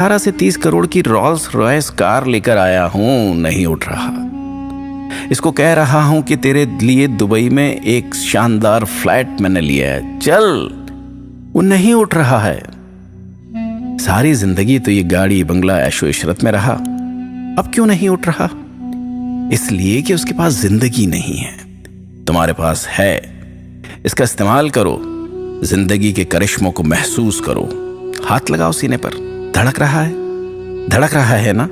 18 से 30 करोड़ की Rolls Royce car लेकर आया हूं, नहीं उठ रहा। इसको कह रहा हूं कि तेरे लिए दुबई में एक शानदार फ्लैट मैंने लिया है, चल, वो नहीं उठ रहा है। सारी जिंदगी तो ये गाड़ी बंगला ऐशो इशरत में रहा, अब क्यों नहीं उठ रहा? इसलिए कि उसके पास जिंदगी नहीं है। तुम्हारे पास है, इसका इस्तेमाल करो, जिंदगी के करिश्मों को महसूस करो। हाथ लगाओ सीने पर, धड़क रहा है, धड़क रहा है ना?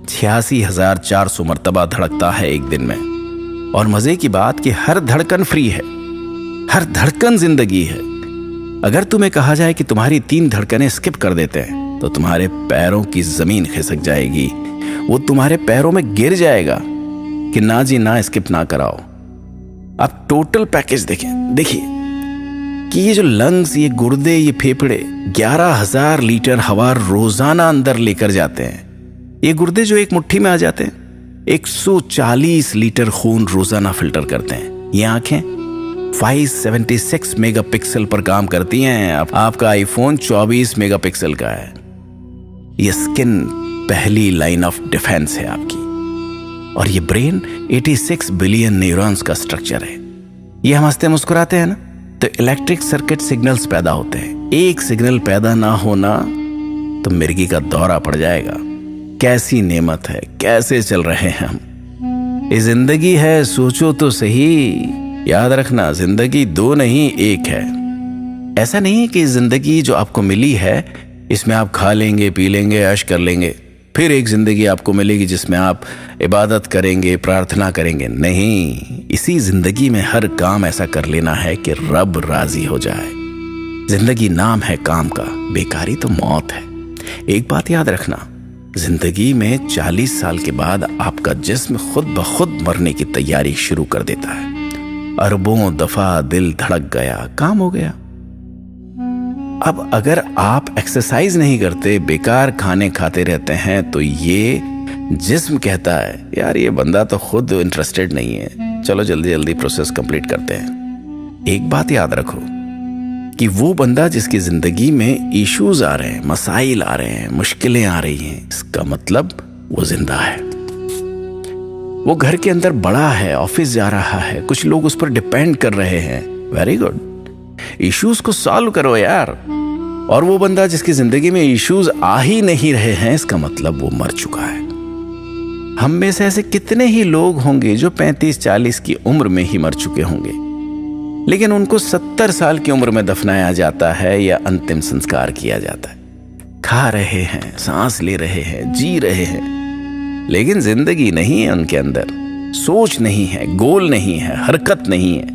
86,400 मर्तबा धड़कता है एक दिन में। और मजे की बात कि हर धड़कन फ्री है, हर धड़कन जिंदगी है। अगर तुम्हें कहा जाए कि तुम्हारी 3 धड़कनें स्किप कर देते हैं तो तुम्हारे पैरों की जमीन खिसक जाएगी, वो तुम्हारे पैरों में गिर जाएगा कि ना जी ना, स्किप ना कराओ। आप टोटल पैकेज देखिए कि ये जो लंग्स, ये गुर्दे, ये फेफड़े 11,000 लीटर हवा रोजाना अंदर लेकर जाते हैं। ये गुर्दे जो एक मुट्ठी में आ जाते हैं 140 लीटर खून रोजाना फिल्टर करते हैं। ये आंखें 576 मेगापिक्सल पर काम करती हैं। आपका आईफोन 24 मेगापिक्सल का है। ये स्किन पहली लाइन ऑफ डिफेंस है आपकी। और ये ब्रेन 86 बिलियन न्यूरॉन्स का स्ट्रक्चर है। ये हम हंसते मुस्कुराते हैं ना, तो इलेक्ट्रिक सर्किट सिग्नल्स पैदा होते हैं। एक सिग्नल पैदा ना होना तो मिर्गी का दौरा पड़ जाएगा। कैसी नेमत है, कैसे चल रहे हैं हम। ये जिंदगी है, सोचो तो सही। याद रखना, जिंदगी 2 नहीं 1 है। ऐसा नहीं है कि जिंदगी जो आपको मिली है इसमें आप खा लेंगे, पी लेंगे, ऐश कर लेंगे, फिर एक जिंदगी आपको मिलेगी जिसमें आप इबादत करेंगे, प्रार्थना करेंगे। नहीं, इसी जिंदगी में हर काम ऐसा कर लेना है कि रब राजी हो जाए। जिंदगी नाम है काम का, बेकारी तो मौत है। एक बात याद रखना, जिंदगी में 40 साल के बाद आपका जिस्म खुद ब खुद मरने की तैयारी शुरू कर देता है। अरबों दफा दिल धड़क गया, काम हो गया। अब अगर आप एक्सरसाइज नहीं करते, बेकार खाने खाते रहते हैं, तो ये जिस्म कहता है यार ये बंदा तो खुद इंटरेस्टेड नहीं है, चलो जल्दी जल्दी प्रोसेस कंप्लीट करते हैं। एक बात याद रखो कि वो बंदा जिसकी जिंदगी में इश्यूज आ रहे हैं, मसाइल आ रहे हैं, मुश्किलें आ रही हैं, इसका मतलब वो जिंदा है। वो घर के अंदर बड़ा है, ऑफिस जा रहा है, कुछ लोग उस पर डिपेंड कर रहे हैं। वेरी गुड, इश्यूज को सॉल्व करो यार। और वो बंदा जिसकी जिंदगी में इश्यूज आ ही नहीं रहे हैं, इसका मतलब वो मर चुका है। हम में से ऐसे कितने ही लोग होंगे जो 35-40 की उम्र में ही मर चुके होंगे, लेकिन उनको 70 साल की उम्र में दफनाया जाता है या अंतिम संस्कार किया जाता है। खा रहे हैं, सांस ले रहे हैं, जी रहे हैं, लेकिन जिंदगी नहीं है उनके अंदर, सोच नहीं है, गोल नहीं है, हरकत नहीं है।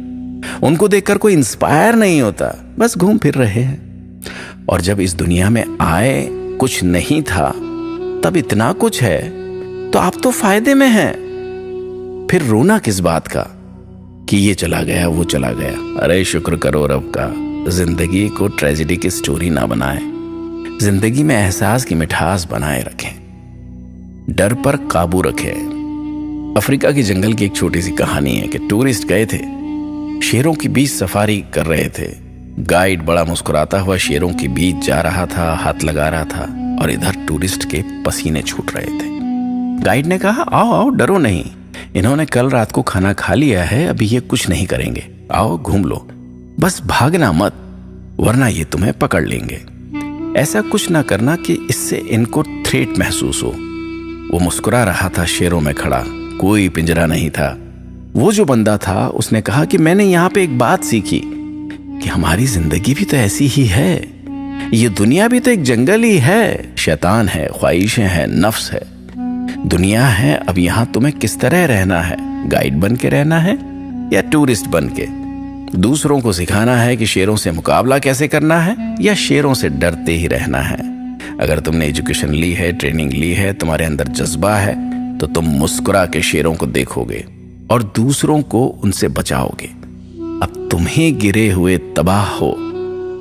उनको देखकर कोई इंस्पायर नहीं होता, बस घूम फिर रहे हैं। और जब इस दुनिया में आए कुछ नहीं था, तब इतना कुछ है, तो आप तो फायदे में हैं। फिर रोना किस बात का कि ये चला गया, वो चला गया। अरे शुक्र करो रब का, जिंदगी को ट्रेजेडी की स्टोरी ना बनाए, जिंदगी में एहसास की मिठास बनाए रखें, डर पर काबू रखें। अफ्रीका की जंगल की एक छोटी सी कहानी है कि टूरिस्ट गए थे, शेरों के बीच सफारी कर रहे थे। गाइड बड़ा मुस्कुराता हुआ शेरों के बीच जा रहा था, हाथ लगा रहा था, और इधर टूरिस्ट के पसीने छूट रहे थे। गाइड ने कहा आओ आओ, डरो नहीं, इन्होंने कल रात को खाना खा लिया है, अभी ये कुछ नहीं करेंगे, आओ घूम लो, बस भागना मत वरना ये तुम्हें पकड़ लेंगे। ऐसा कुछ ना करना कि इससे इनको थ्रेट महसूस हो। वो मुस्कुरा रहा था शेरों में खड़ा, कोई पिंजरा नहीं था। वो जो बंदा था उसने कहा कि मैंने यहाँ पे एक बात सीखी कि हमारी जिंदगी भी तो ऐसी ही है, ये दुनिया भी तो एक जंगल ही है। शैतान है, ख्वाहिशें हैं, नफ्स है, दुनिया है। अब यहाँ तुम्हें किस तरह रहना है, गाइड बन के रहना है या टूरिस्ट बन के? दूसरों को सिखाना है कि शेरों से मुकाबला कैसे करना है या शेरों से डरते ही रहना है? अगर तुमने एजुकेशन ली है, ट्रेनिंग ली है, तुम्हारे अंदर जज्बा है, तो तुम मुस्कुरा के शेरों को देखोगे और दूसरों को उनसे बचाओगे। अब तुम्हें गिरे हुए तबाह हो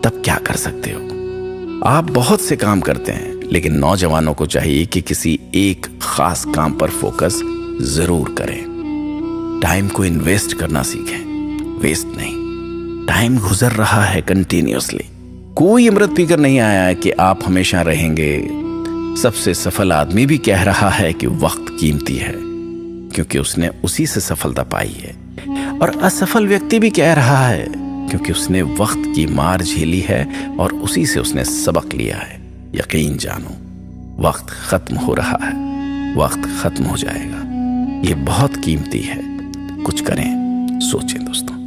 तब क्या कर सकते हो? आप बहुत से काम करते हैं, लेकिन नौजवानों को चाहिए कि किसी एक खास काम पर फोकस जरूर करें। टाइम को इन्वेस्ट करना सीखें, वेस्ट नहीं। टाइम गुजर रहा है कंटिन्यूअसली, कोई अमृत पीकर नहीं आया है कि आप हमेशा रहेंगे। सबसे सफल आदमी भी कह रहा है कि वक्त कीमती है, क्योंकि उसने उसी से सफलता पाई है। और असफल व्यक्ति भी कह रहा है, क्योंकि उसने वक्त की मार झेली है और उसी से उसने सबक लिया है। यकीन जानो, वक्त खत्म हो रहा है, वक्त खत्म हो जाएगा। ये बहुत कीमती है। कुछ करें, सोचें दोस्तों।